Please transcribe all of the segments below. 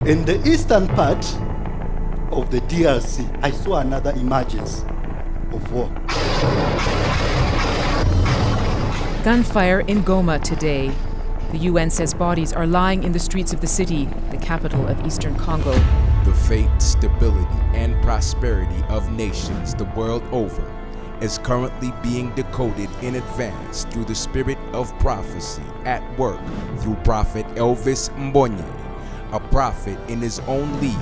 In the eastern part of the DRC, I saw another emergence of war. Gunfire in Goma today. The UN says bodies are lying in the streets of the city, the capital of eastern Congo. The fate, stability, and prosperity of nations the world over is currently being decoded in advance through the spirit of prophecy at work through Prophet Elvis Mbonye, a prophet in his own league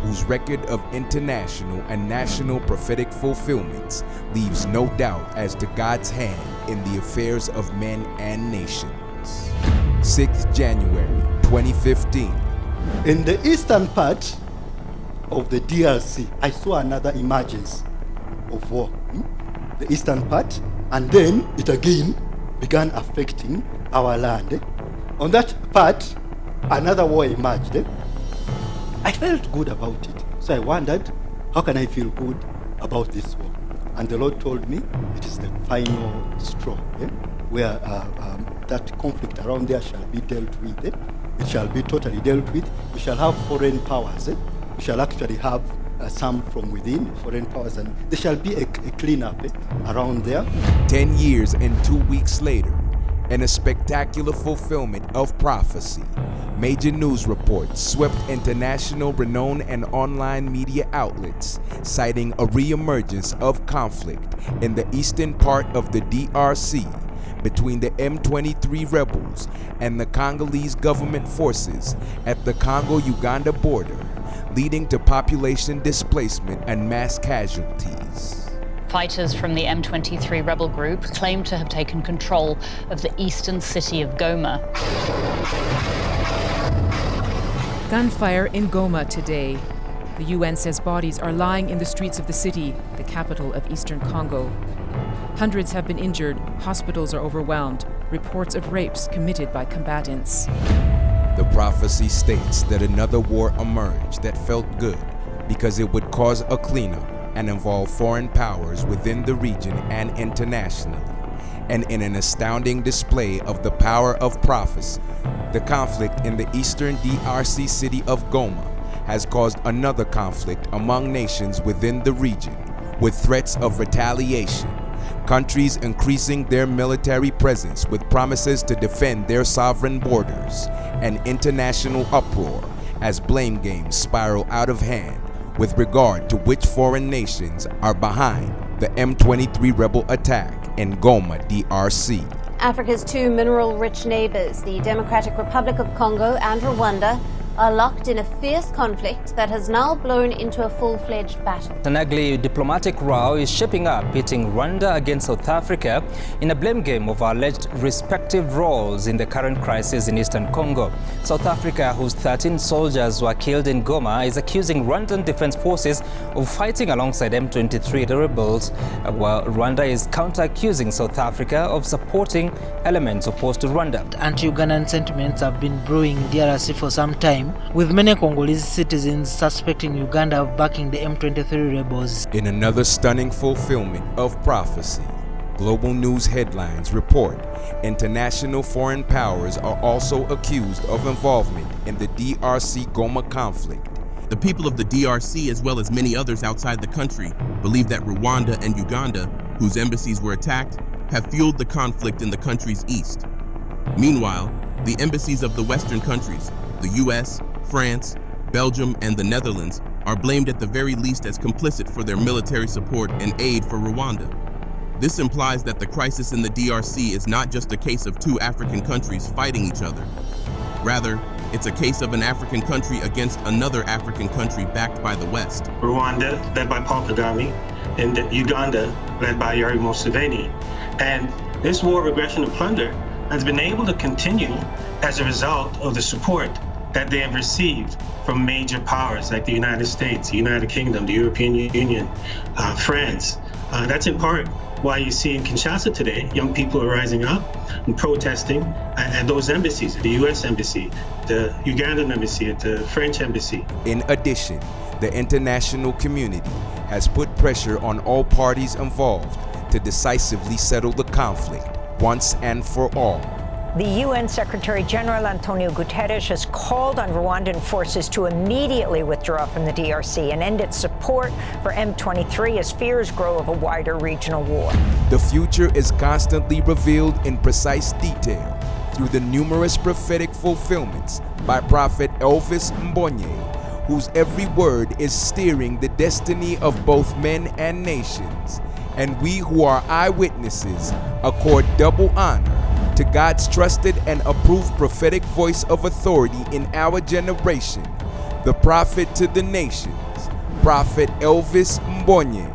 whose record of international and national prophetic fulfillments leaves no doubt as to God's hand in the affairs of men and nations. 6th January 2015. In the eastern part of the DRC, I saw another emergence of war. The eastern part, and then it again began affecting our land. On that part, another war emerged. I felt good about it. So I wondered, how can I feel good about this war? And the Lord told me it is the final straw, where that conflict around there shall be dealt with. It shall be totally dealt with. We shall have foreign powers. We shall actually have some from within, foreign powers, and there shall be a cleanup around there. 10 years and 2 weeks later, in a spectacular fulfillment of prophecy, major news reports swept international renowned and online media outlets, citing a re-emergence of conflict in the eastern part of the DRC between the M23 rebels and the Congolese government forces at the Congo-Uganda border, leading to population displacement and mass casualties. Fighters from the M23 rebel group claim to have taken control of the eastern city of Goma. Gunfire in Goma today. The UN says bodies are lying in the streets of the city, the capital of eastern Congo. Hundreds have been injured, hospitals are overwhelmed, reports of rapes committed by combatants. The prophecy states that another war emerged that felt good because it would cause a cleanup and involve foreign powers within the region and internationally. And in an astounding display of the power of prophecy, the conflict in the eastern DRC city of Goma has caused another conflict among nations within the region, with threats of retaliation, countries increasing their military presence with promises to defend their sovereign borders, and international uproar as blame games spiral out of hand with regard to which foreign nations are behind the M23 rebel attack in Goma, DRC. Africa's two mineral-rich neighbors, the Democratic Republic of Congo and Rwanda, are locked in a fierce conflict that has now blown into a full-fledged battle. An ugly diplomatic row is shaping up, pitting Rwanda against South Africa in a blame game of alleged respective roles in the current crisis in eastern Congo. South Africa, whose 13 soldiers were killed in Goma, is accusing Rwandan Defense Forces of fighting alongside M23 rebels, while Rwanda is counter-accusing South Africa of supporting elements opposed to Rwanda. Anti-Ugandan sentiments have been brewing in DRC for some time, with many Congolese citizens suspecting Uganda of backing the M23 rebels. In another stunning fulfillment of prophecy, global news headlines report international foreign powers are also accused of involvement in the DRC Goma conflict. The people of the DRC, as well as many others outside the country, believe that Rwanda and Uganda, whose embassies were attacked, have fueled the conflict in the country's east. Meanwhile, the embassies of the Western countries, the US, France, Belgium, and the Netherlands, are blamed at the very least as complicit for their military support and aid for Rwanda. This implies that the crisis in the DRC is not just a case of two African countries fighting each other. Rather, it's a case of an African country against another African country backed by the West. Rwanda, led by Paul Kagame, and Uganda, led by Yoweri Museveni. And this war of aggression and plunder has been able to continue as a result of the support that they have received from major powers like the United States, the United Kingdom, the European Union, France. That's in part why you see in Kinshasa today, young people are rising up and protesting at those embassies, the US Embassy, the Ugandan Embassy, at the French Embassy. In addition, the international community has put pressure on all parties involved to decisively settle the conflict once and for all. The UN Secretary General Antonio Guterres has called on Rwandan forces to immediately withdraw from the DRC and end its support for M23 as fears grow of a wider regional war. The future is constantly revealed in precise detail through the numerous prophetic fulfillments by Prophet Elvis Mbonye, whose every word is steering the destiny of both men and nations. And we who are eyewitnesses accord double honor to God's trusted and approved prophetic voice of authority in our generation, the prophet to the nations, Prophet Elvis Mbonye.